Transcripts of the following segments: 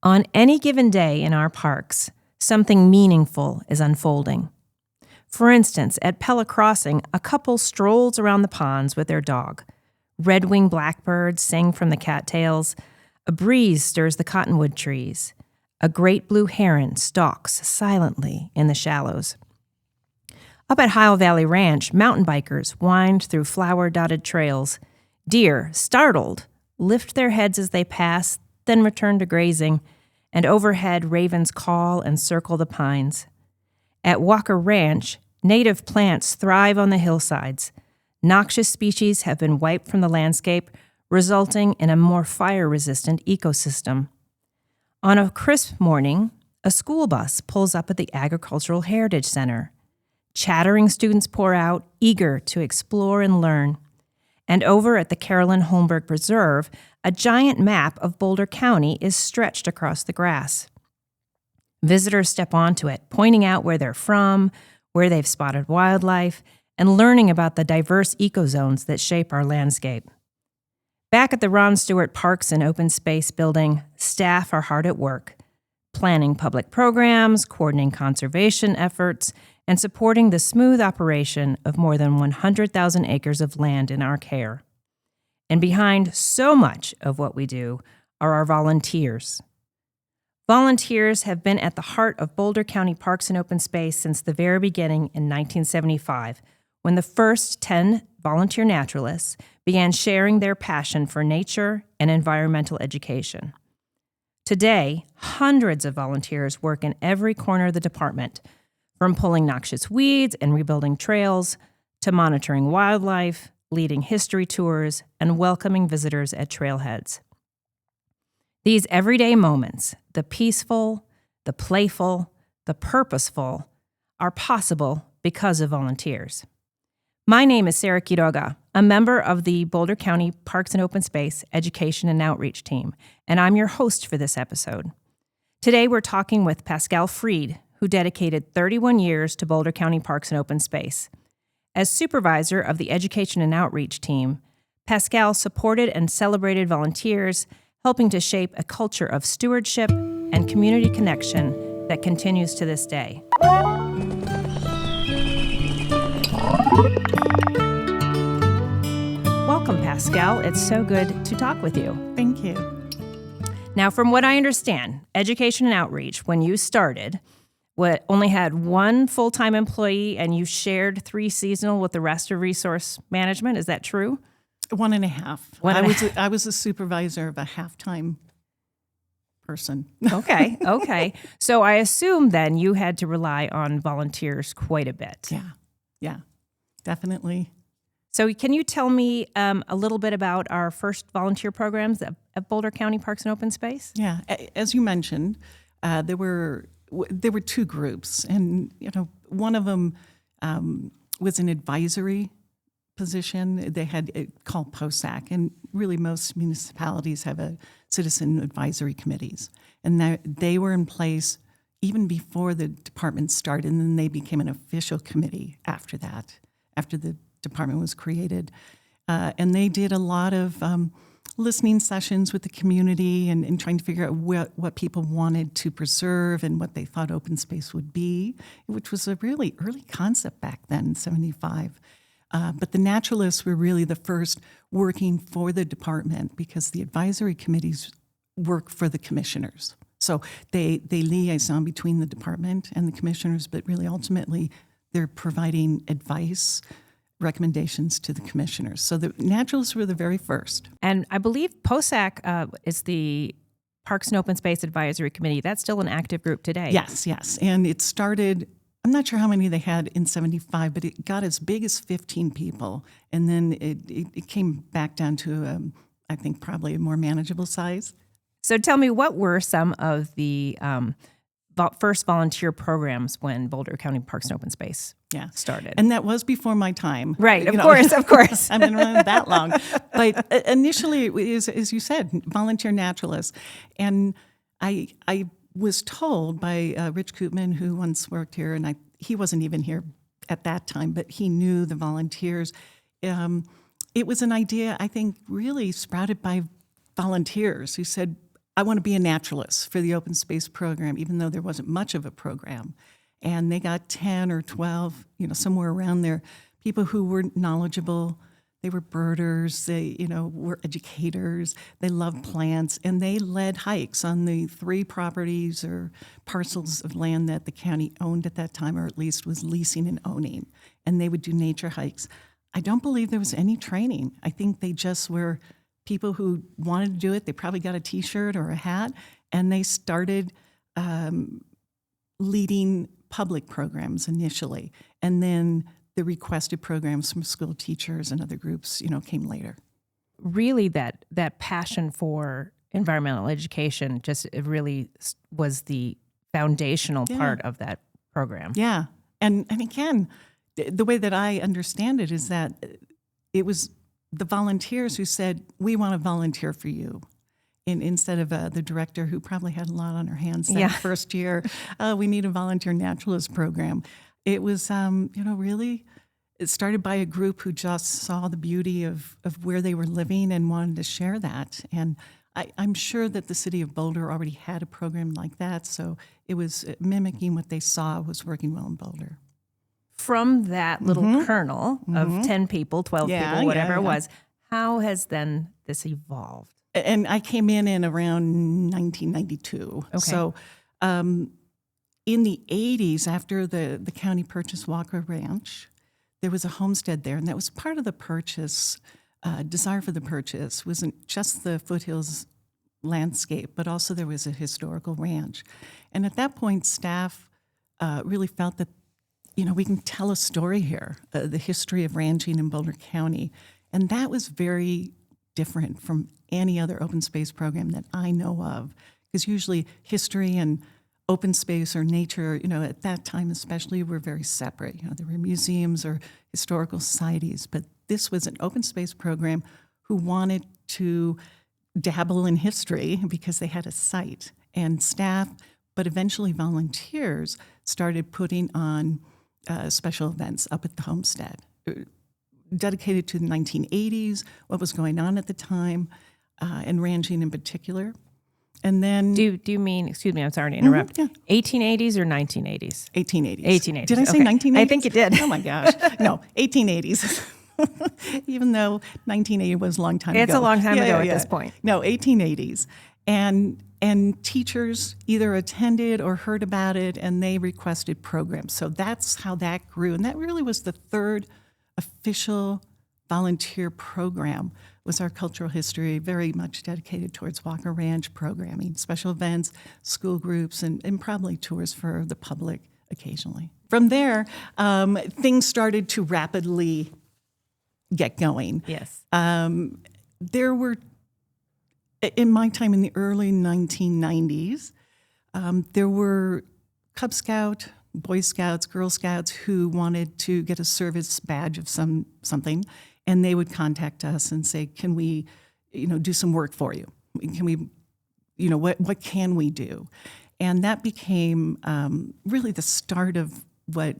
On any given day in our parks, something meaningful is unfolding. For instance, at Pella Crossing, a couple strolls around the ponds with their dog. Red-winged blackbirds sing from the cattails. A breeze stirs the cottonwood trees. A great blue heron stalks silently in the shallows. Up at Hile Valley Ranch, mountain bikers wind through flower-dotted trails. Deer, startled, lift their heads as they pass, then return to grazing, and overhead ravens call and circle the pines. At Walker Ranch, native plants thrive on the hillsides. Noxious species have been wiped from the landscape, resulting in a more fire-resistant ecosystem. On a crisp morning, a school bus pulls up at the Agricultural Heritage Center. Chattering students pour out, eager to explore and learn. And over at the Carolyn Holmberg Preserve, a giant map of Boulder County is stretched across the grass. Visitors step onto it, pointing out where they're from, where they've spotted wildlife, and learning about the diverse ecozones that shape our landscape. Back at the Ron Stewart Parks and Open Space building, staff are hard at work, planning public programs, coordinating conservation efforts, and supporting the smooth operation of more than 100,000 acres of land in our care. And behind so much of what we do are our volunteers. Volunteers have been at the heart of Boulder County Parks and Open Space since the very beginning in 1975, when the first 10 volunteer naturalists began sharing their passion for nature and environmental education. Today, hundreds of volunteers work in every corner of the department, from pulling noxious weeds and rebuilding trails, to monitoring wildlife, leading history tours, and welcoming visitors at trailheads. These everyday moments, the peaceful, the playful, the purposeful, are possible because of volunteers. My name is Sarah Quiroga, a member of the Boulder County Parks and Open Space Education and Outreach Team, and I'm your host for this episode. Today we're talking with Pascale Fried, who dedicated 31 years to Boulder County Parks and Open Space. As supervisor of the Education and Outreach Team, Pascale supported and celebrated volunteers, helping to shape a culture of stewardship and community connection that continues to this day. Welcome, Pascale. It's so good to talk with you. Thank you. Now, from what I understand, Education and Outreach, when you started, only had one full-time employee and you shared 3 seasonal with the rest of resource management. Is that true? 1.5. I was a supervisor of a half-time person. Okay. So I assume then you had to rely on volunteers quite a bit. Yeah, definitely. So can you tell me a little bit about our first volunteer programs at Boulder County Parks and Open Space? Yeah, as you mentioned, there were 2 groups, and one of them was an advisory position. They had it called POSAC, and really most municipalities have a citizen advisory committees, and they were in place even before the department started, and then they became an official committee after that, after the department was created. And they did a lot of listening sessions with the community and trying to figure out what people wanted to preserve and what they thought open space would be, which was a really early concept back then in 75. But the naturalists were really the first working for the department because the advisory committees work for the commissioners. So they liaison between the department and the commissioners, but really ultimately they're providing advice, recommendations to the commissioners. So the naturalists were the very first. And I believe POSAC is the Parks and Open Space Advisory Committee. That's still an active group today. Yes. And it started, I'm not sure how many they had in 75, but it got as big as 15 people. And then it came back down to, I think, probably a more manageable size. So tell me, what were some of the first volunteer programs when Boulder County Parks and Open Space started? And that was before my time. Right, of course. I've been running that long. But initially, it was, as you said, volunteer naturalists. And I was told by Rich Koopman, who once worked here, and he wasn't even here at that time, but he knew the volunteers. It was an idea, I think, really sprouted by volunteers who said, I want to be a naturalist for the open space program, even though there wasn't much of a program. And they got 10 or 12, somewhere around there, people who were knowledgeable. They were birders, they, were educators, they loved plants, and they led hikes on the 3 properties or parcels of land that the county owned at that time, or at least was leasing and owning. And they would do nature hikes. I don't believe there was any training. I think they just were people who wanted to do it. They probably got a T-shirt or a hat, and they started leading public programs initially. And then the requested programs from school teachers and other groups, came later. Really, that passion for environmental education it really was the foundational part of that program. Yeah. And again, the way that I understand it is that it was the volunteers who said, we want to volunteer for you. Instead of the director who probably had a lot on her hands that first year, we need a volunteer naturalist program. It was, really, it started by a group who just saw the beauty of where they were living and wanted to share that. And I'm sure that the city of Boulder already had a program like that, so it was mimicking what they saw was working well in Boulder. From that little kernel of 10 people, 12 people, whatever it was, how has then this evolved? And I came in around 1992. Okay. So in the 80s, after the county purchased Walker Ranch, there was a homestead there, and that was part of the purchase. Desire for the purchase wasn't just the foothills landscape, but also there was a historical ranch. And at that point, staff really felt that, we can tell a story here, the history of ranching in Boulder County. And that was very different from any other open space program that I know of, because usually history and open space or nature, at that time especially, were very separate. There were museums or historical societies, but this was an open space program who wanted to dabble in history because they had a site. And staff, but eventually volunteers, started putting on special events up at the homestead, dedicated to the 1980s, what was going on at the time, and ranching in particular. And then, do you mean? Excuse me, I'm sorry to interrupt. 1880s or 1980s? 1880s. 1880s. Did I say 1980s? I think you did. Oh my gosh, no, 1880s. Even though 1980 was a long time ago. It's a long time ago at this point. No, 1880s, and teachers either attended or heard about it, and they requested programs. So that's how that grew, and that really was the third official volunteer program. Was our cultural history, very much dedicated towards Walker Ranch programming, special events, school groups, and probably tours for the public occasionally. From there, things started to rapidly get going. Yes. There were, in my time in the early 1990s, there were Cub Scout, Boy Scouts, Girl Scouts who wanted to get a service badge of something. And they would contact us and say, can we, do some work for you? Can we, what can we do? And that became really the start of what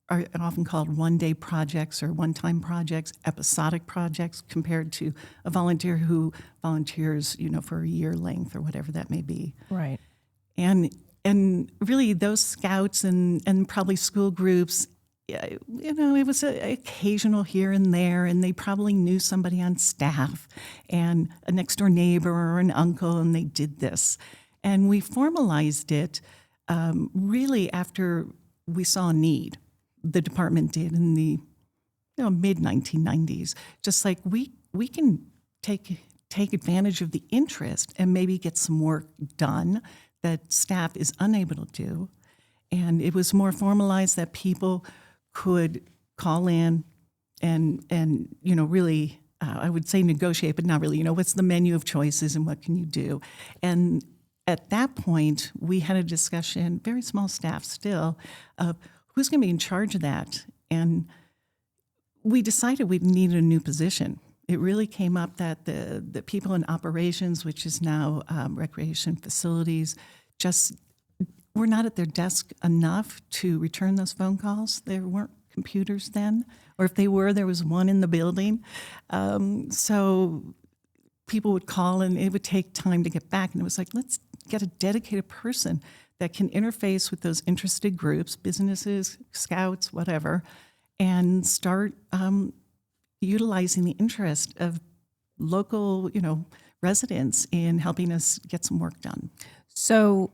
are often called one-day projects or one-time projects, episodic projects, compared to a volunteer who volunteers, for a year length or whatever that may be. Right. And really those scouts and probably school groups, it was occasional here and there, and they probably knew somebody on staff and a next door neighbor or an uncle, and they did this. And we formalized it really after we saw a need. The department did in the mid-1990s. Just like we can take advantage of the interest and maybe get some work done that staff is unable to do. And it was more formalized that people could call in and really, I would say negotiate, but not really, what's the menu of choices and what can you do? And at that point, we had a discussion, very small staff still, of who's going to be in charge of that. And we decided we needed a new position. It really came up that the people in operations, which is now recreation facilities, just were not at their desk enough to return those phone calls. There weren't computers then, or if they were, there was one in the building. So people would call and it would take time to get back. And it was like, let's get a dedicated person that can interface with those interested groups, businesses, scouts, whatever, and start utilizing the interest of local, residents in helping us get some work done. So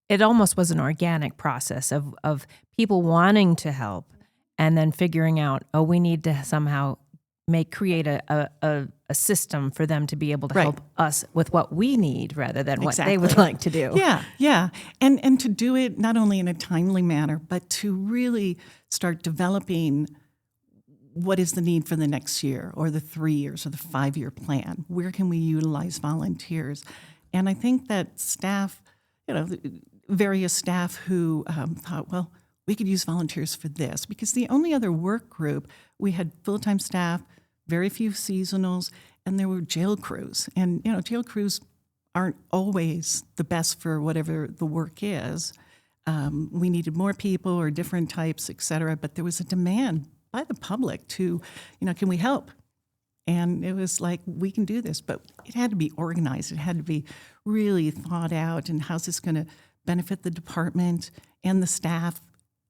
it almost was an organic process of people wanting to help and then figuring out, we need to somehow create a system for them to be able to help us with what we need rather than what they would like to do. Yeah. And to do it not only in a timely manner, but to really start developing what is the need for the next year or the 3 years or the 5-year plan. Where can we utilize volunteers? And I think that staff, various staff who thought, well, we could use volunteers for this, because the only other work group, we had full-time staff, very few seasonals, and there were jail crews. And, jail crews aren't always the best for whatever the work is. We needed more people or different types, et cetera, but there was a demand by the public to, can we help? And it was like, we can do this, but it had to be organized. It had to be really thought out, and how's this going to benefit the department and the staff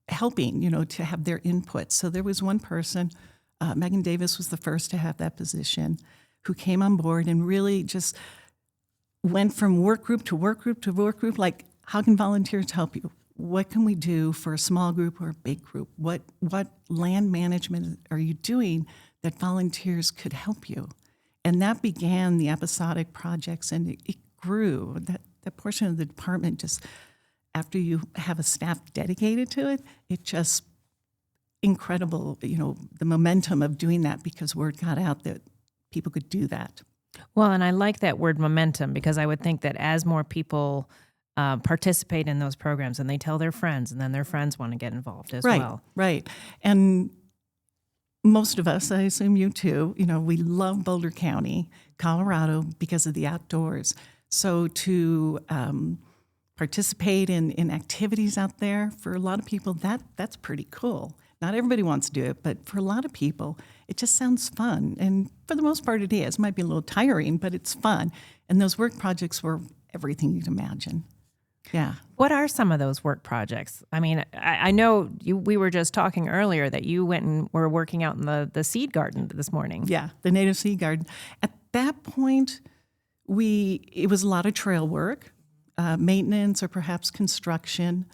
helping, to have their input. So there was one person, Megan Davis was the first to have that position, who came on board and really just went from work group to work group to work group, like, how can volunteers help you? What can we do for a small group or a big group? What land management are you doing that volunteers could help you? And that began the episodic projects, and it grew. That portion of the department, just after you have a staff dedicated to it, it just incredible, the momentum of doing that, because word got out that people could do that. Well, and I like that word momentum, because I would think that as more people participate in those programs and they tell their friends, and then their friends want to get involved as well. Right. And most of us, I assume you too, we love Boulder County, Colorado, because of the outdoors. So to participate in activities out there, for a lot of people, that's pretty cool. Not everybody wants to do it, but for a lot of people, it just sounds fun. And for the most part, it is. It might be a little tiring, but it's fun. And those work projects were everything you'd imagine. Yeah. What are some of those work projects? I mean, I know we were just talking earlier that you went and were working out in the seed garden this morning. Yeah, the native seed garden. At that point, it was a lot of trail work, maintenance or perhaps construction.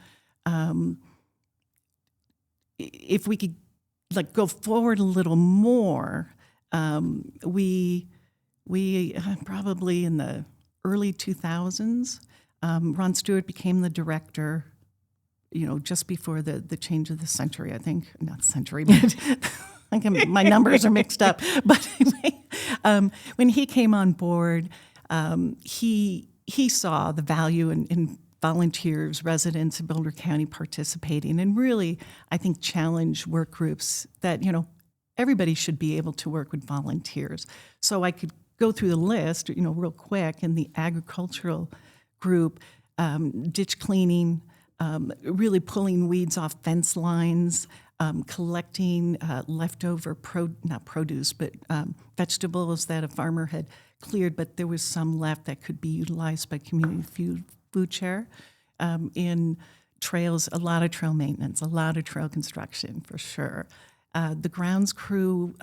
If we could go forward a little more, we probably in the early 2000s, Ron Stewart became the director, just before the change of the century, I think. Not century, but I think my numbers are mixed up. But anyway, when he came on board, he saw the value in volunteers, residents of Boulder County participating, and really, I think, challenge work groups that, everybody should be able to work with volunteers. So I could go through the list, real quick. In the agricultural group, ditch cleaning, really pulling weeds off fence lines, collecting leftover not produce, but vegetables that a farmer had cleared, but there was some left that could be utilized by community food share. In trails, a lot of trail maintenance, a lot of trail construction for sure. The grounds crew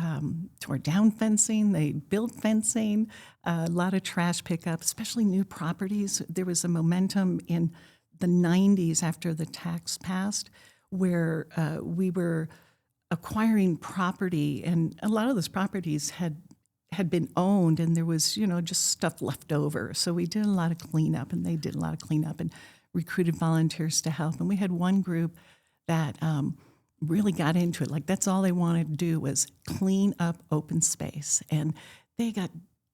tore down fencing, they built fencing, a lot of trash pickup, especially new properties. There was a momentum in the 90s after the tax passed where we were acquiring property, and a lot of those properties had been owned, and there was, just stuff left over. So we did a lot of cleanup, and they did a lot of cleanup and recruited volunteers to help. And we had one group that really got into it. Like, that's all they wanted to do was clean up open space. And they got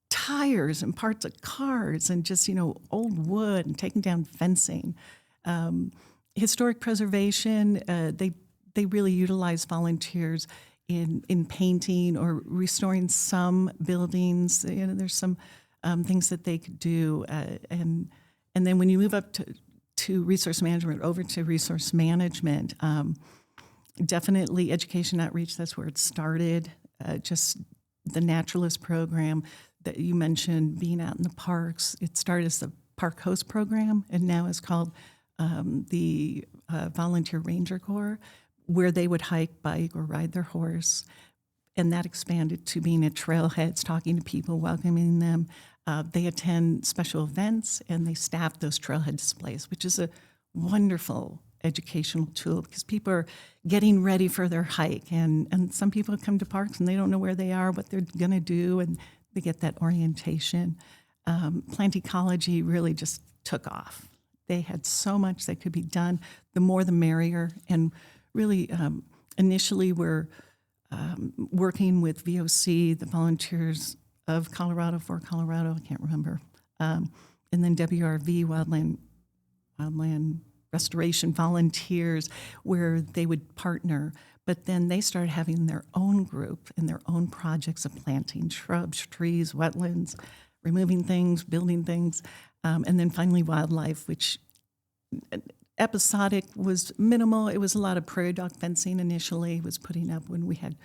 tires and parts of cars and just, old wood and taking down fencing. Historic preservation, they really utilize volunteers in painting or restoring some buildings. There's some things that they could do. And then when you move up to resource management, over to resource management, definitely education outreach, that's where it started. Just the naturalist program, that you mentioned, being out in the parks. It started as the Park Host Program, and now is called the Volunteer Ranger Corps, where they would hike, bike, or ride their horse. And that expanded to being at trailheads, talking to people, welcoming them. They attend special events, and they staff those trailhead displays, which is a wonderful educational tool because people are getting ready for their hike. And some people come to parks and they don't know where they are, what they're going to do, and they get that orientation. Plant ecology really just took off. They had so much that could be done. The more the merrier. And really, initially, we're working with VOC, the Volunteers of Colorado for Colorado, I can't remember, and then WRV, Wildland Restoration Volunteers, where they would partner. But then they started having their own group and their own projects of planting shrubs, trees, wetlands, removing things, building things, and then finally wildlife, which episodic was minimal. It was a lot of prairie dog fencing initially, was putting up when we had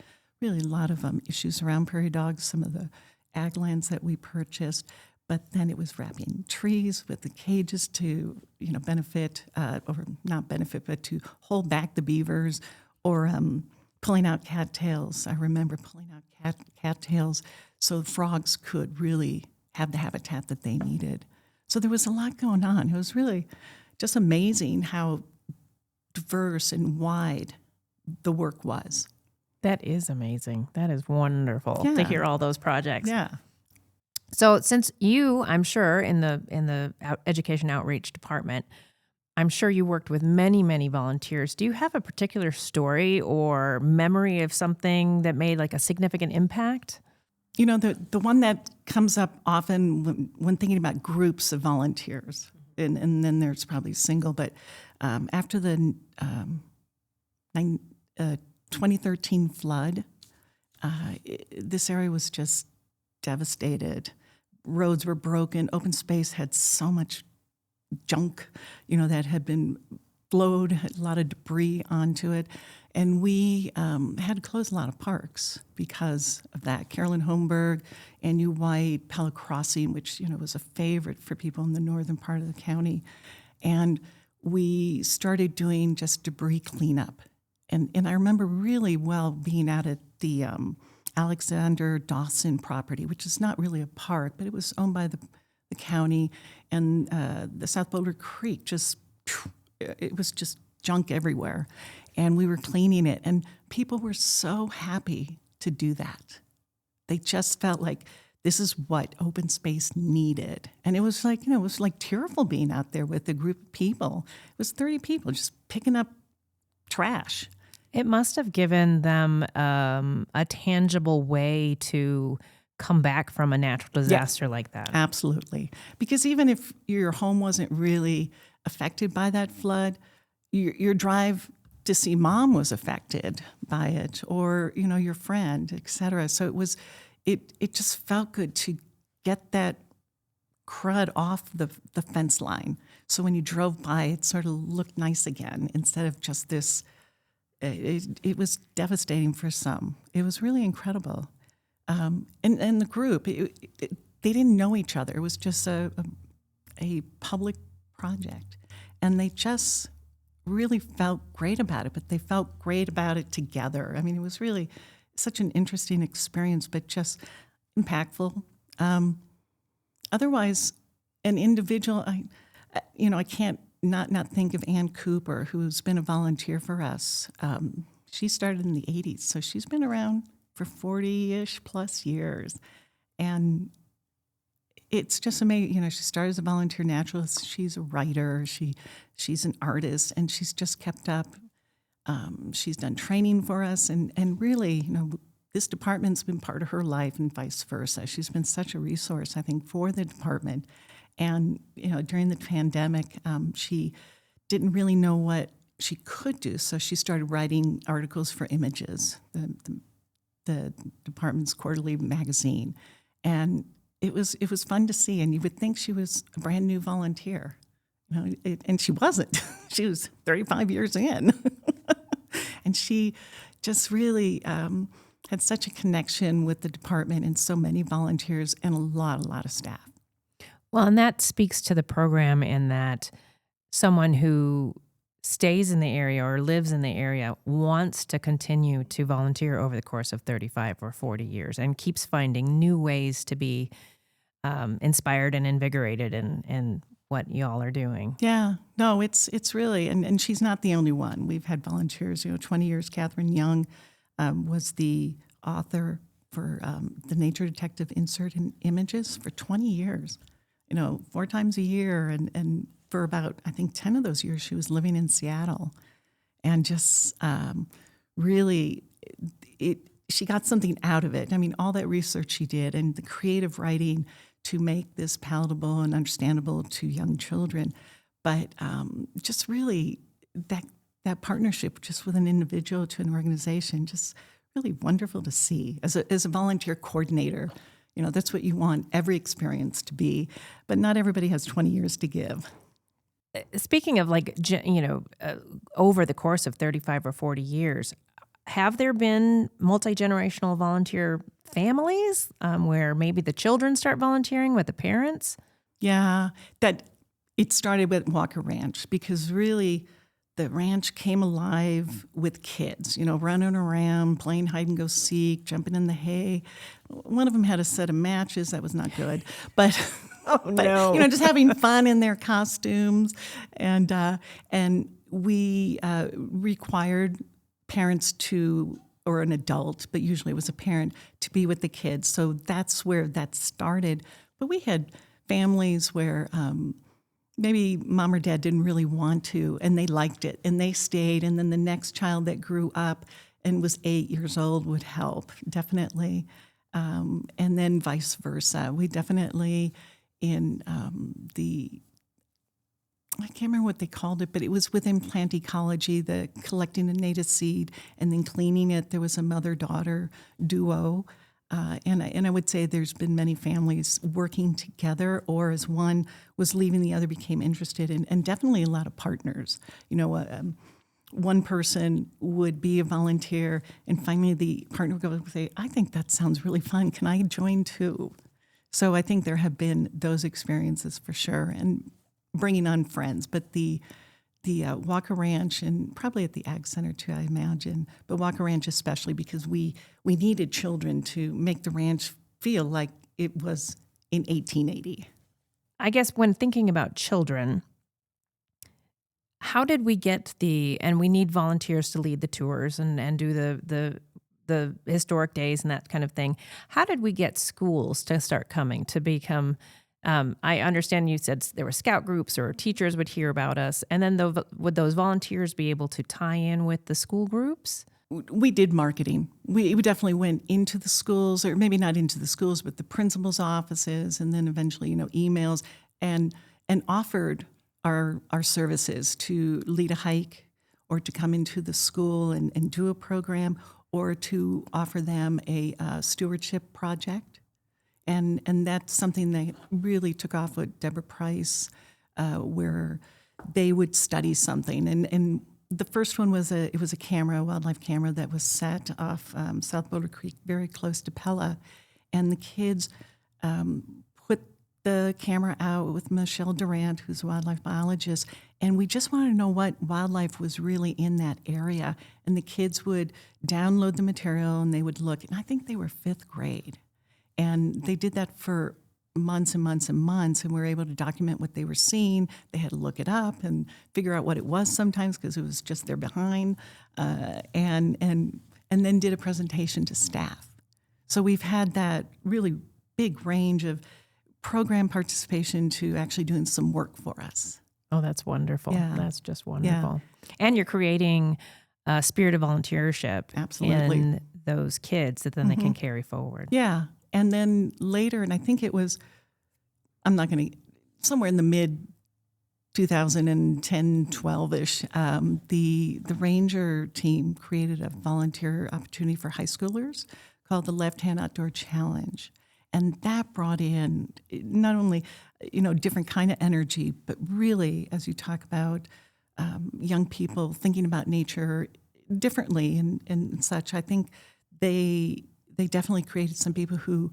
really a lot of issues around prairie dogs, some of the ag lands that we purchased. But then it was wrapping trees with the cages to, benefit, or not benefit, but to hold back the beavers, or pulling out cattails. I remember pulling out cattails so the frogs could really have the habitat that they needed. So there was a lot going on. It was really just amazing how diverse and wide the work was. That is amazing. That is wonderful to hear all those projects. Yeah. So since you, I'm sure, in the education outreach department, I'm sure you worked with many, many volunteers. Do you have a particular story or memory of something that made like a significant impact? The one that comes up often when thinking about groups of volunteers, and then there's probably single, but after the 2013 flood, this area was just devastated. Roads were broken. Open space had so much junk, that had been flowed, had a lot of debris onto it. And we had to close a lot of parks because of that. Carolyn Holmberg, Anu White, Pella Crossing, which, was a favorite for people in the northern part of the county. And we started doing just debris cleanup. And I remember really well being out at the Alexander Dawson property, which is not really a park, but it was owned by the county, and the South Boulder Creek it was just junk everywhere. And we were cleaning it, and people were so happy to do that. They just felt like this is what open space needed. And it was like, it was like tearful being out there with a group of people. It was 30 people just picking up trash. It must have given them a tangible way to come back from a natural disaster like that. Absolutely. Because even if your home wasn't really affected by that flood, your drive to see mom was affected by it, or, your friend, et cetera. So it just felt good to get that crud off the fence line. So when you drove by, it sort of looked nice again instead of just this. It was devastating for some. It was really incredible. And the group, they didn't know each other. It was just a public project. And they just really felt great about it, but they felt great about it together. I mean, it was really such an interesting experience, but just impactful. Otherwise, an individual, I can't not think of Ann Cooper, who's been a volunteer for us. She started in the 80s, so she's been around for 40-ish plus years. And it's just amazing. She started as a volunteer naturalist. She's a writer. She's an artist, and she's just kept up. She's done training for us, and really, this department's been part of her life and vice versa. She's been such a resource, I think, for the department. And, during the pandemic, she didn't really know what she could do, so she started writing articles for Images, the department's quarterly magazine. And it was fun to see, and you would think she was a brand new volunteer, and she wasn't. She was 35 years in. And she just really had such a connection with the department and so many volunteers and a lot of staff. Well, and that speaks to the program in that someone who stays in the area or lives in the area wants to continue to volunteer over the course of 35 or 40 years and keeps finding new ways to be inspired and invigorated in what y'all are doing. Yeah, no, it's really, and she's not the only one. We've had volunteers, 20 years. Catherine Young was the author for the Nature Detective insert in Images for 20 years, 4 times a year. And for about, I think, 10 of those years, she was living in Seattle. And just really, she got something out of it. I mean, all that research she did and the creative writing to make this palatable and understandable to young children. But just really that partnership just with an individual to an organization, just really wonderful to see. As a volunteer coordinator, that's what you want every experience to be. But not everybody has 20 years to give. Speaking of over the course of 35 or 40 years, have there been multi-generational volunteer families where maybe the children start volunteering with the parents? Yeah, that it started with Walker Ranch because really the ranch came alive with kids, running around, playing hide and go seek, jumping in the hay. One of them had a set of matches. That was not good, but just having fun in their costumes, and we required parents or an adult, but usually it was a parent, to be with the kids. So that's where that started. But we had families where maybe mom or dad didn't really want to, and they liked it, and they stayed. And then the next child that grew up and was 8 years old would help, definitely. And then vice versa. We definitely, in I can't remember what they called it, but it was within plant ecology, the collecting a native seed and then cleaning it. There was a mother-daughter duo. And I would say there's been many families working together, or as one was leaving, the other became interested, and definitely a lot of partners. One person would be a volunteer, and finally the partner would go and say, I think that sounds really fun. Can I join too? So I think there have been those experiences for sure, and bringing on friends. But the Walker Ranch, and probably at the Ag Center too, I imagine, but Walker Ranch especially, because we needed children to make the ranch feel like it was in 1880. I guess when thinking about children, how did we get and we need volunteers to lead the tours and do the historic days and that kind of thing. How did we get schools to start coming to become, I understand you said there were scout groups or teachers would hear about us, and then would those volunteers be able to tie in with the school groups? We did marketing. We definitely went into the schools, or maybe not into the schools, but the principal's offices, and then eventually, emails, and offered our services to lead a hike, or to come into the school and do a program, or to offer them a stewardship project. And that's something that really took off with Deborah Price, where they would study something. And the first one was a wildlife camera that was set off South Boulder Creek, very close to Pella. And the kids put the camera out with Michelle Durant, who's a wildlife biologist, and we just wanted to know what wildlife was really in that area. And the kids would download the material and they would look, and I think they were 5th grade. And they did that for months and months and months, and we were able to document what they were seeing. They had to look it up and figure out what it was sometimes because it was just they're behind, and then did a presentation to staff. So we've had that really big range of program participation to actually doing some work for us. Oh, that's wonderful. Yeah. That's just wonderful. Yeah. And you're creating a spirit of volunteership Absolutely. in those kids that then they can carry forward. Yeah. And then later, and I think it was, somewhere in the mid 2010, 12-ish, the Ranger team created a volunteer opportunity for high schoolers called the Left Hand Outdoor Challenge. And that brought in not only, different kind of energy, but really, as you talk about young people thinking about nature differently and such, I think they definitely created some people who,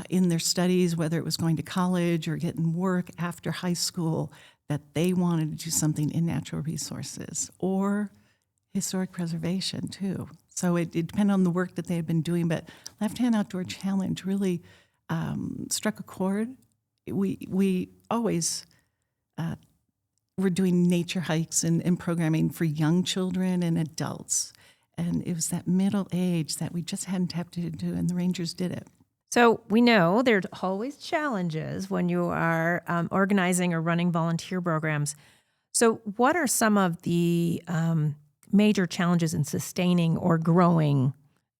in their studies, whether it was going to college or getting work after high school, that they wanted to do something in natural resources or historic preservation too. So it depended on the work that they had been doing, but Left Hand Outdoor Challenge really struck a chord. We always were doing nature hikes and programming for young children and adults. And it was that middle age that we just hadn't tapped into, and the Rangers did it. So we know there's always challenges when you are organizing or running volunteer programs. So what are some of the major challenges in sustaining or growing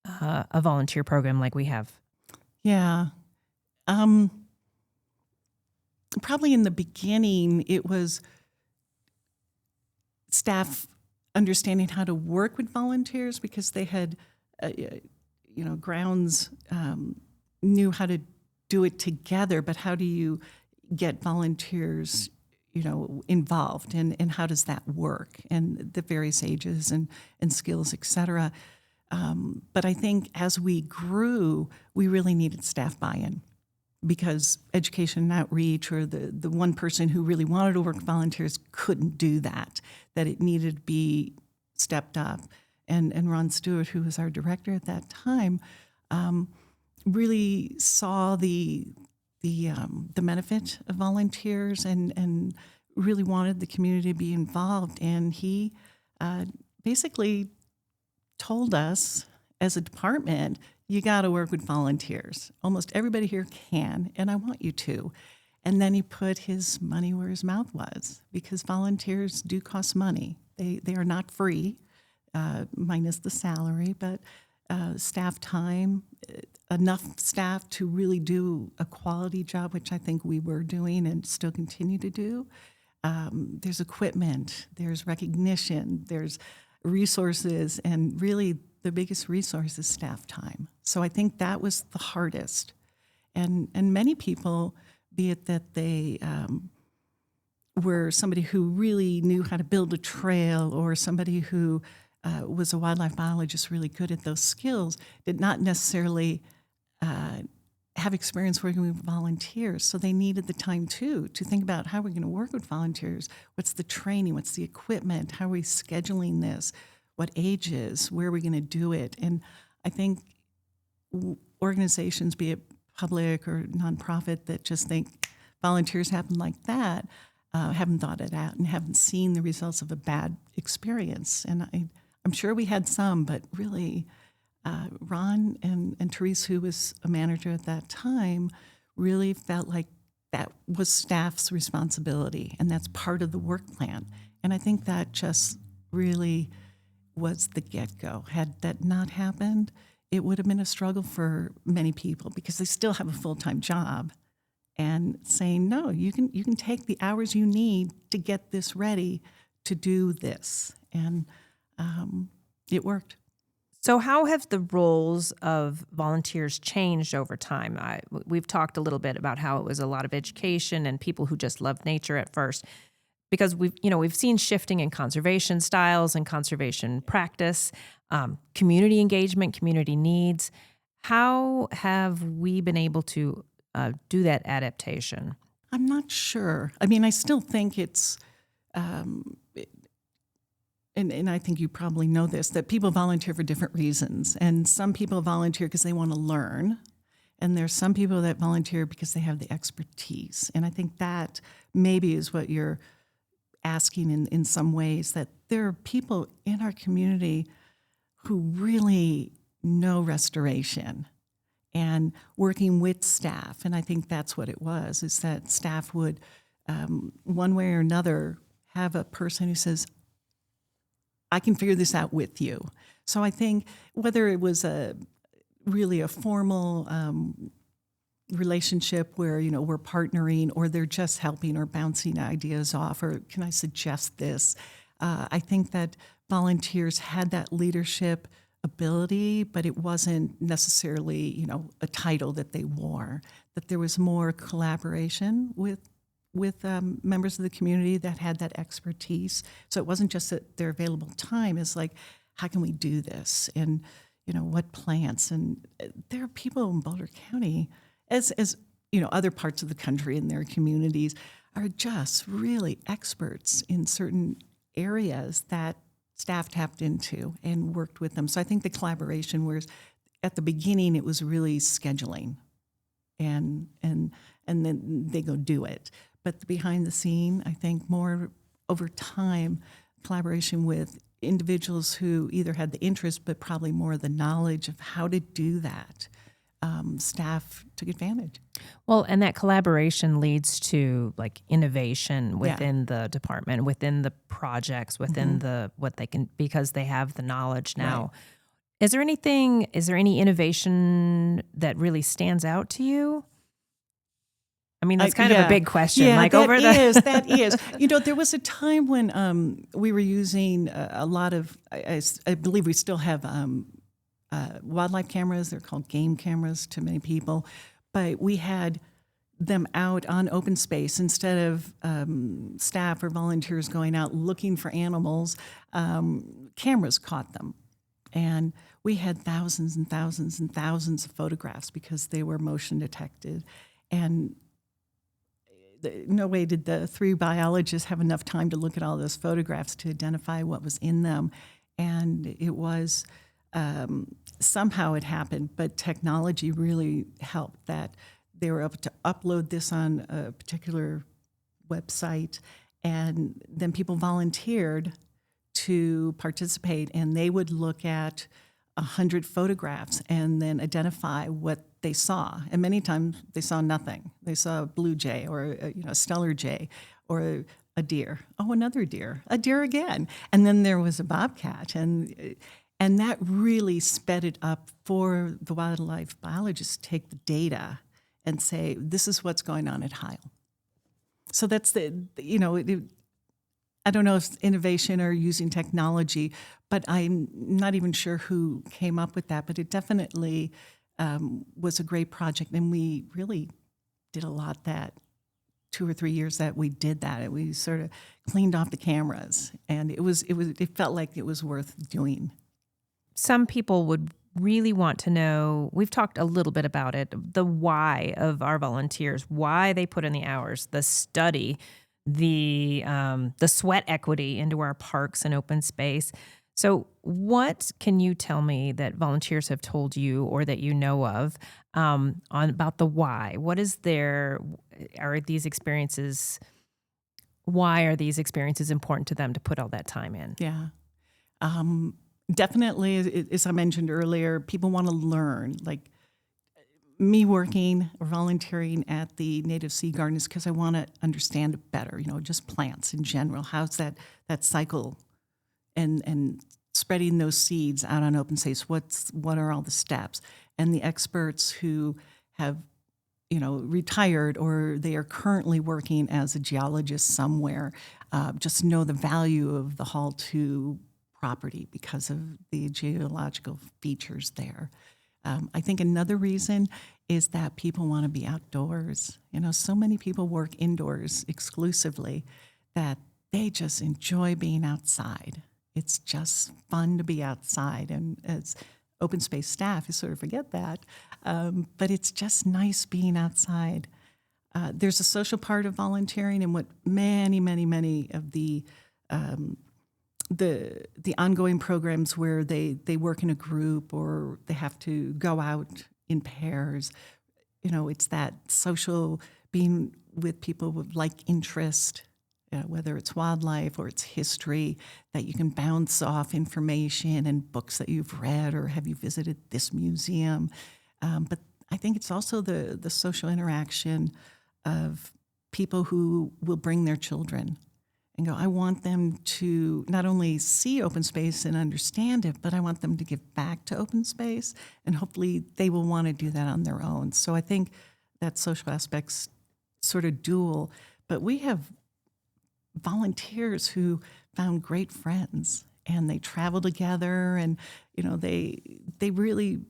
a volunteer program like we have? Yeah. Probably in the beginning, it was staff understanding how to work with volunteers because they had, grounds knew how to do it together, but how do you get volunteers, involved, and how does that work, and the various ages and skills, et cetera. But I think as we grew, we really needed staff buy-in because education and outreach, or the one person who really wanted to work with volunteers couldn't do that it needed to be stepped up. And Ron Stewart, who was our director at that time, really saw the benefit of volunteers and really wanted the community to be involved. And he basically told us as a department, you got to work with volunteers. Almost everybody here can, and I want you to. And then he put his money where his mouth was, because volunteers do cost money. They are not free, minus the salary, but staff time, enough staff to really do a quality job, which I think we were doing and still continue to do. There's equipment, there's recognition, there's resources, and really the biggest resource is staff time. So I think that was the hardest. And many people, be it that they were somebody who really knew how to build a trail, or somebody who was a wildlife biologist really good at those skills, did not necessarily have experience working with volunteers. So they needed the time too to think about how we're going to work with volunteers. What's the training? What's the equipment? How are we scheduling this? What ages? Where are we going to do it? And I think organizations, be it public or nonprofit, that just think volunteers happen like that, haven't thought it out and haven't seen the results of a bad experience. And I'm sure we had some, but really, Ron and Therese, who was a manager at that time, really felt like that was staff's responsibility, and that's part of the work plan. And I think that just really was the get-go. Had that not happened, it would have been a struggle for many people because they still have a full-time job, and saying, no, you can take the hours you need to get this ready to do this. And it worked. So how have the roles of volunteers changed over time? We've talked a little bit about how it was a lot of education and people who just loved nature at first, because we've seen shifting in conservation styles and conservation practice, community engagement, community needs. How have we been able to do that adaptation? I'm not sure. I mean, I still think it's, and I think you probably know this, that people volunteer for different reasons. And some people volunteer because they want to learn. And there's some people that volunteer because they have the expertise. And I think that maybe is what you're asking in some ways, that there are people in our community who really know restoration and working with staff. And I think that's what it was, is that staff would, one way or another, have a person who says, I can figure this out with you. So I think whether it was really a formal relationship where, we're partnering, or they're just helping or bouncing ideas off, or can I suggest this? I think that volunteers had that leadership ability, but it wasn't necessarily, a title that they wore, that there was more collaboration with members of the community that had that expertise. So it wasn't just that their available time is like, how can we do this? And, what plants. And there are people in Boulder County, as other parts of the country and their communities, are just really experts in certain areas that staff tapped into and worked with them. So I think the collaboration was, at the beginning, it was really scheduling, and then they go do it. But behind the scene, I think more over time, collaboration with individuals who either had the interest but probably more the knowledge of how to do that. Staff took advantage. Well, and that collaboration leads to like innovation within the department, within the projects, within the what they can, because they have the knowledge now. Right. Is there any innovation that really stands out to you? I mean, that's kind of a big question. Yeah, like that over that is. There was a time when we were using a lot of, I believe we still have wildlife cameras. They're called game cameras to many people. But we had them out on open space instead of staff or volunteers going out looking for animals. Cameras caught them. And we had thousands and thousands and thousands of photographs because they were motion detected. And no way did the 3 biologists have enough time to look at all those photographs to identify what was in them. And it was, somehow it happened, but technology really helped that they were able to upload this on a particular website, and then people volunteered to participate, and they would look at 100 photographs and then identify what they saw. And many times they saw nothing. They saw a blue jay or a stellar jay or a deer. Oh, another deer. A deer again. And then there was a bobcat. And that really sped it up for the wildlife biologists to take the data and say, this is what's going on at Heil. So that's I don't know if it's innovation or using technology, but I'm not even sure who came up with that, but it definitely was a great project. And we really did a lot that 2 or 3 years that we did that. We sort of cleaned off the cameras, and it felt like it was worth doing. Some people would really want to know, we've talked a little bit about it, the why of our volunteers, why they put in the hours, the study, the sweat equity into our parks and open space. So what can you tell me that volunteers have told you or that you know of about the why? Why are these experiences important to them to put all that time in? Yeah. Definitely, as I mentioned earlier, people want to learn. Like me working or volunteering at the Native Sea Gardens because I want to understand it better, just plants in general. How's that cycle and spreading those seeds out on open space? What are all the steps? And the experts who have, retired or they are currently working as a geologist somewhere, just know the value of the Hall 2 property because of the geological features there. I think another reason is that people want to be outdoors. So many people work indoors exclusively that they just enjoy being outside. It's just fun to be outside. And as open space staff, you sort of forget that. But it's just nice being outside. There's a social part of volunteering, and what many, many, many of the ongoing programs where they work in a group or they have to go out in pairs, it's that social being with people with like interest, whether it's wildlife or it's history, that you can bounce off information and books that you've read or have you visited this museum. But I think it's also the social interaction of people who will bring their children and go, I want them to not only see open space and understand it, but I want them to give back to open space, and hopefully they will want to do that on their own. So I think that social aspect's sort of dual, but we have volunteers who found great friends and they travel together, and they really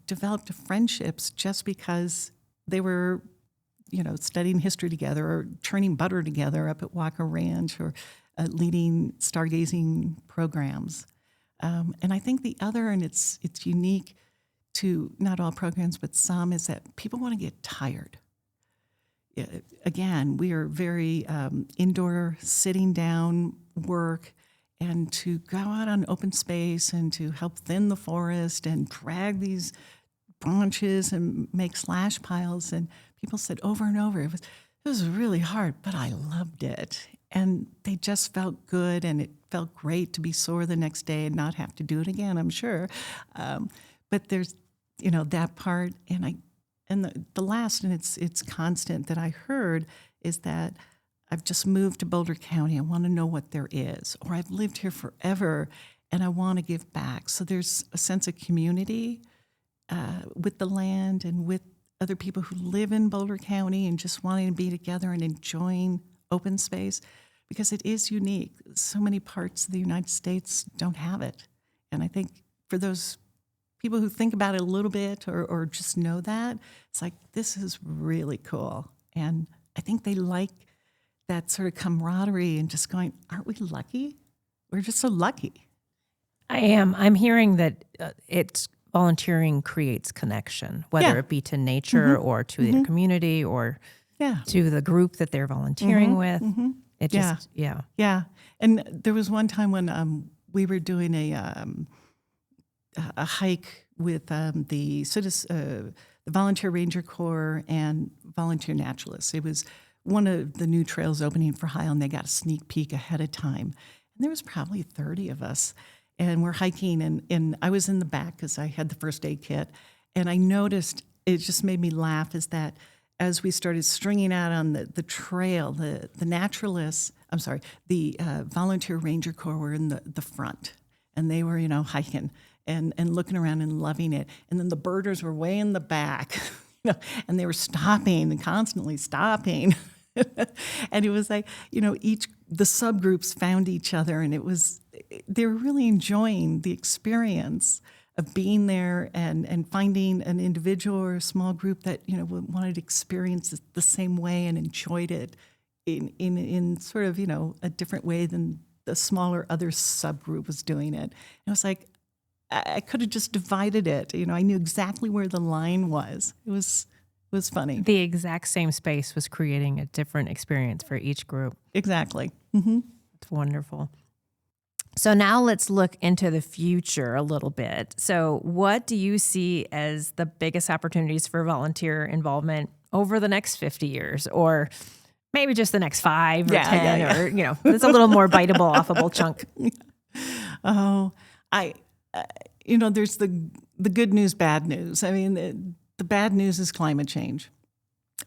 developed friendships just because they were studying history together or churning butter together up at Walker Ranch or leading stargazing programs. And I think the other, and it's unique to not all programs, but some, is that people want to get tired. Again, we are very indoor, sitting down work, and to go out on open space and to help thin the forest and drag these branches and make slash piles. And people said over and over, it was really hard, but I loved it. And they just felt good, and it felt great to be sore the next day and not have to do it again, I'm sure. But there's, that part, and the last, and it's constant that I heard, is that I've just moved to Boulder County. I want to know what there is, or I've lived here forever and I want to give back. So there's a sense of community with the land and with other people who live in Boulder County, and just wanting to be together and enjoying open space, because it is unique. So many parts of the United States don't have it. And I think for those people who think about it a little bit or just know that, it's like, this is really cool. And I think they like that sort of camaraderie and just going, aren't we lucky? We're just so lucky. I am. I'm hearing that it's volunteering creates connection, whether it be to nature or to their community or to the group that they're volunteering with. It just, Yeah. And there was one time when we were doing a hike with the Volunteer Ranger Corps and Volunteer Naturalists. It was one of the new trails opening for Heil, and they got a sneak peek ahead of time. And there was probably 30 of us, and we're hiking, and I was in the back because I had the first aid kit, and I noticed, it just made me laugh, is that as we started stringing out on the trail, the naturalists, the Volunteer Ranger Corps were in the front, and they were, hiking and looking around and loving it. And then the birders were way in the back, and they were stopping and constantly stopping. And it was like, the subgroups found each other, and they were really enjoying the experience of being there and finding an individual or a small group that, wanted to experience it the same way and enjoyed it in sort of, a different way than the smaller other subgroup was doing it. And it was like, I could have just divided it. I knew exactly where the line was. It was funny. the exact same space was creating a different experience for each group. Exactly. Mm-hmm. It's wonderful. So now let's look into the future a little bit. So what do you see as the biggest opportunities for volunteer involvement over the next 50 years, or maybe just the next 5 or 10, or, it's a little more biteable, offable chunk? Oh, there's the good news, bad news. I mean, the bad news is climate change.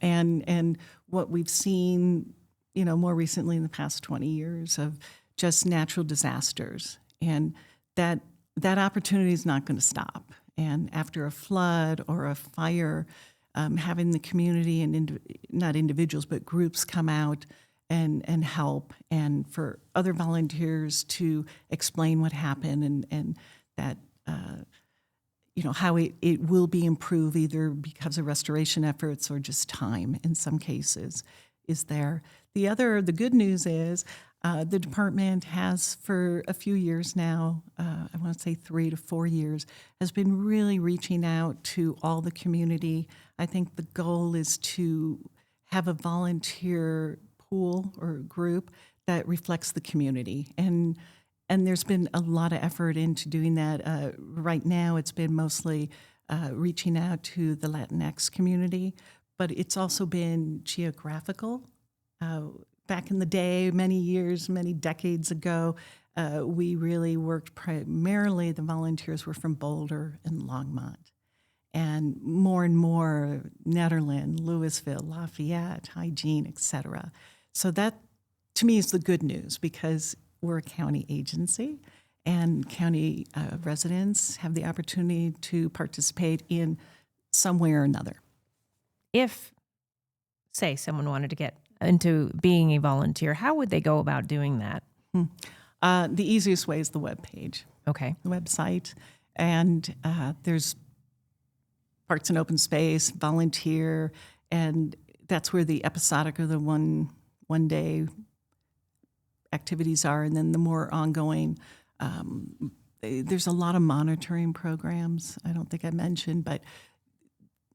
And what we've seen, more recently in the past 20 years of just natural disasters. And that opportunity is not going to stop. And after a flood or a fire, having the community and not individuals, but groups come out and help, and for other volunteers to explain what happened and that, how it will be improved either because of restoration efforts or just time in some cases is there. The good news is the department has for a few years now, I want to say 3 to 4 years, has been really reaching out to all the community. I think the goal is to have a volunteer pool or group that reflects the community. And there's been a lot of effort into doing that. Right now, it's been mostly reaching out to the Latinx community, but it's also been geographical. Back in the day, many decades ago, we really worked primarily, the volunteers were from Boulder and Longmont. And more, Nederland, Louisville, Lafayette, Hygiene, et cetera. So that, to me, is the good news, because we're a county agency, and county residents have the opportunity to participate in some way or another. If, say, someone wanted to get into being a volunteer, how would they go about doing that? The easiest way is the webpage. Okay. The website. And there's Parks and Open Space, volunteer, and that's where the episodic or the one day activities are. And then the more ongoing there's a lot of monitoring programs. I don't think I mentioned, but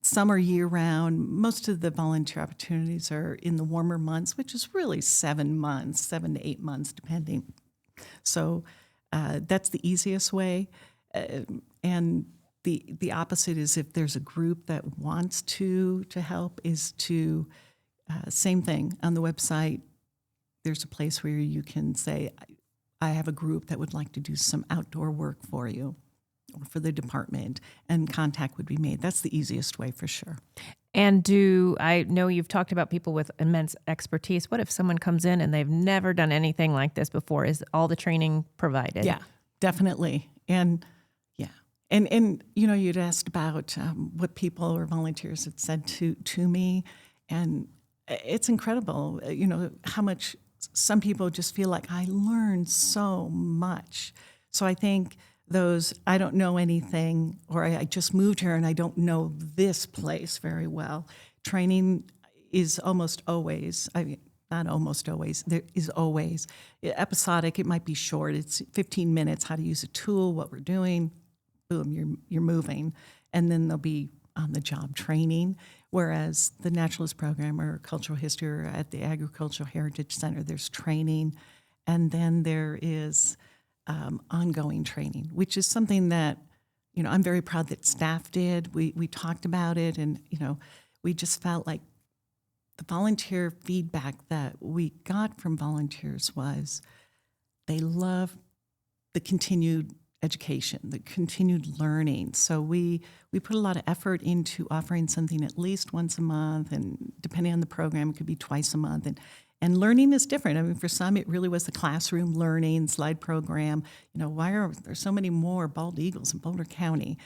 some are year-round. Most of the volunteer opportunities are in the warmer months, which is really 7 months, 7 to 8 months, depending. So that's the easiest way. And the opposite is if there's a group that wants to help, is to, same thing, on the website, there's a place where you can say, I have a group that would like to do some outdoor work for you or for the department, and contact would be made. That's the easiest way for sure. And I know you've talked about people with immense expertise. What if someone comes in and they've never done anything like this before? Is all the training provided? Yeah, definitely. And And you'd asked about what people or volunteers had said to me, and it's incredible, how much some people just feel like I learned so much. So I think those, I don't know anything, or I just moved here and I don't know this place very well. Training is almost always, not almost always, there is always episodic. It might be short. It's 15 minutes, how to use a tool, what we're doing. Boom, you're moving, and then there'll be on-the-job training. Whereas the naturalist program or cultural history or at the Agricultural Heritage Center, there's training, and then there is ongoing training, which is something that I'm very proud that staff did. We talked about it, and we just felt like the volunteer feedback that we got from volunteers was they love the continued education, the continued learning. So we put a lot of effort into offering something at least once a month, and depending on the program, it could be twice a month. And learning is different. I mean, for some, it really was the classroom learning, slide program. Why are there so many more bald eagles in Boulder County?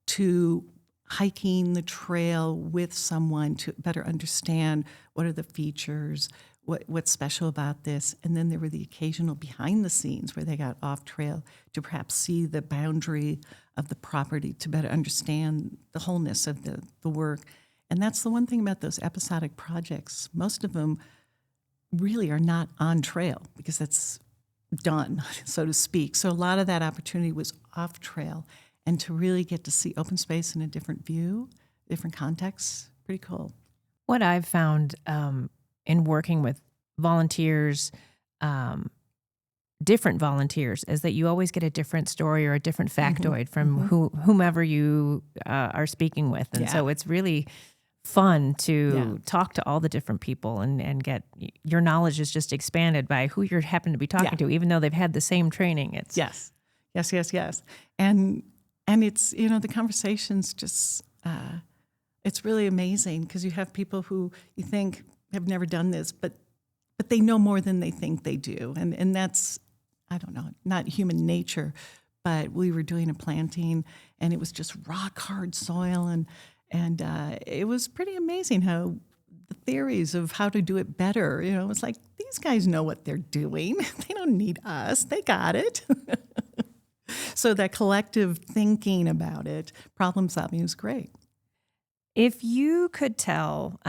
To hiking the trail with someone to better understand what are the features, what's special about this. And then there were the occasional behind the scenes where they got off trail to perhaps see the boundary of the property to better understand the wholeness of the work. And that's the one thing about those episodic projects. Most of them really are not on trail because that's done, so to speak. So a lot of that opportunity was off trail, and to really get to see open space in a different view, different contexts, pretty cool. What I've found in working with volunteers, different volunteers, is that you always get a different story or a different factoid from whomever you are speaking with. And so it's really fun to talk to all the different people and get your knowledge is just expanded by who you happen to be talking to, even though they've had the same training. It's yes. And it's, the conversations just, it's really amazing because you have people who you think have never done this, but they know more than they think they do. And that's, I don't know, not human nature, but we were doing a planting and it was just rock hard soil. And it was pretty amazing how the theories of how to do it better, it was like, these guys know what they're doing. They don't need us. They got it. So that collective thinking about it, problem solving, is great. If you could tell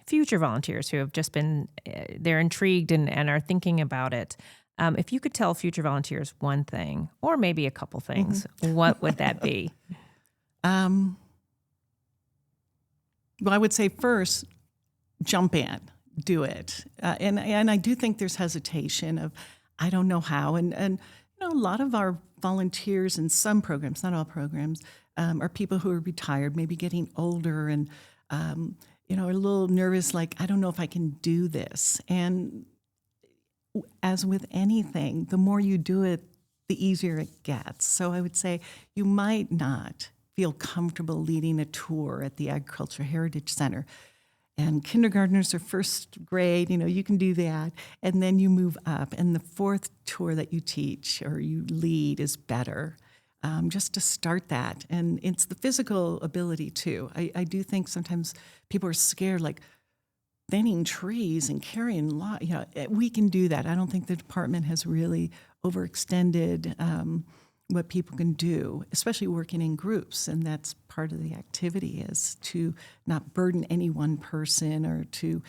future volunteers who have just been, they're intrigued and are thinking about it, if you could tell future volunteers one thing, or maybe a couple things, what would that be? Well, I would say first, jump in, do it. And I do think there's hesitation of, I don't know how. And a lot of our volunteers in some programs, not all programs, are people who are retired, maybe getting older and, are a little nervous, like, I don't know if I can do this. And as with anything, the more you do it, the easier it gets. So I would say you might not feel comfortable leading a tour at the Agricultural Heritage Center. And kindergartners are first grade, you can do that. And then you move up. And the fourth tour that you teach or you lead is better, just to start that. And it's the physical ability, too. I do think sometimes people are scared, like thinning trees and carrying we can do that. I don't think the department has really overextended what people can do, especially working in groups. And that's part of the activity, is to not burden any one person or to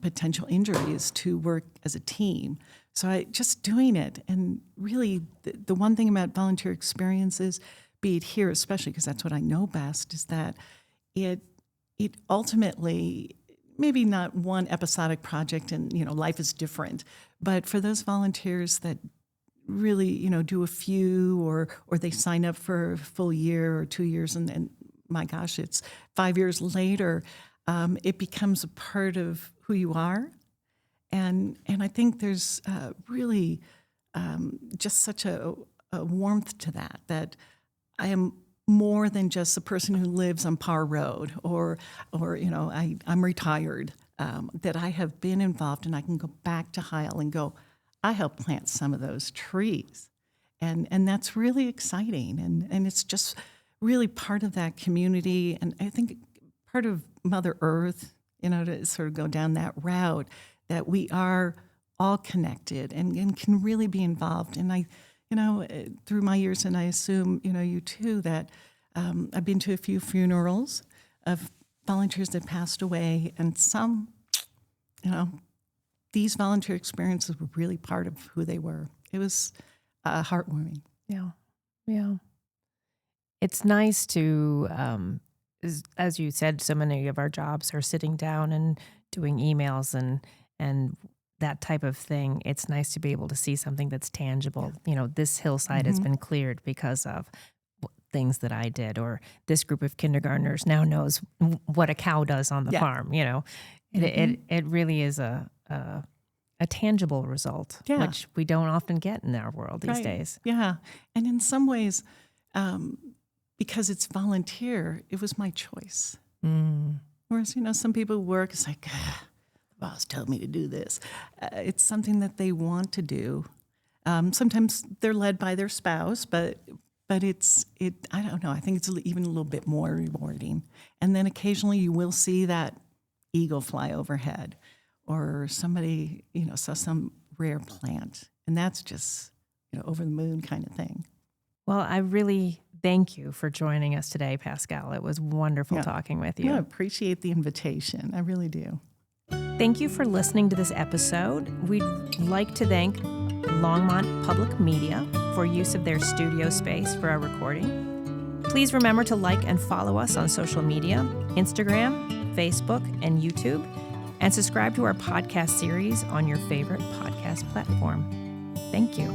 potential injuries, to work as a team. So I just doing it. And really, the one thing about volunteer experiences, be it here especially, because that's what I know best, is that it ultimately, maybe not one episodic project and, life is different, but for those volunteers that really, do a few or they sign up for a full year or 2 years and my gosh, it's 5 years later, it becomes a part of who you are. And I think there's really just such a warmth to that I am more than just the person who lives on Parr Road or I'm retired, that I have been involved and I can go back to Heil and go, I helped plant some of those trees. And that's really exciting. And it's just really part of that community. And I think part of Mother Earth, to sort of go down that route, that we are all connected and can really be involved. And I, through my years, and I assume, you too, that I've been to a few funerals of volunteers that passed away, and some, these volunteer experiences were really part of who they were. It was heartwarming. Yeah. It's nice to, as you said, so many of our jobs are sitting down and doing emails and that type of thing. It's nice to be able to see something that's tangible. This hillside has been cleared because of things that I did, or this group of kindergartners now knows what a cow does on the farm. It really is a tangible result, which we don't often get in our world these days. Yeah, and in some ways, because it's volunteer, it was my choice. Whereas, some people work, it's like, the boss told me to do this. It's something that they want to do. Sometimes they're led by their spouse, but I don't know, I think it's even a little bit more rewarding. And then occasionally you will see that eagle fly overhead, or somebody, saw some rare plant. And that's just, over the moon kind of thing. Well, I really thank you for joining us today, Pascale. It was wonderful talking with you. I appreciate the invitation. I really do. Thank you for listening to this episode. We'd like to thank Longmont Public Media for use of their studio space for our recording. Please remember to like and follow us on social media, Instagram, Facebook, and YouTube, and subscribe to our podcast series on your favorite podcast platform. Thank you.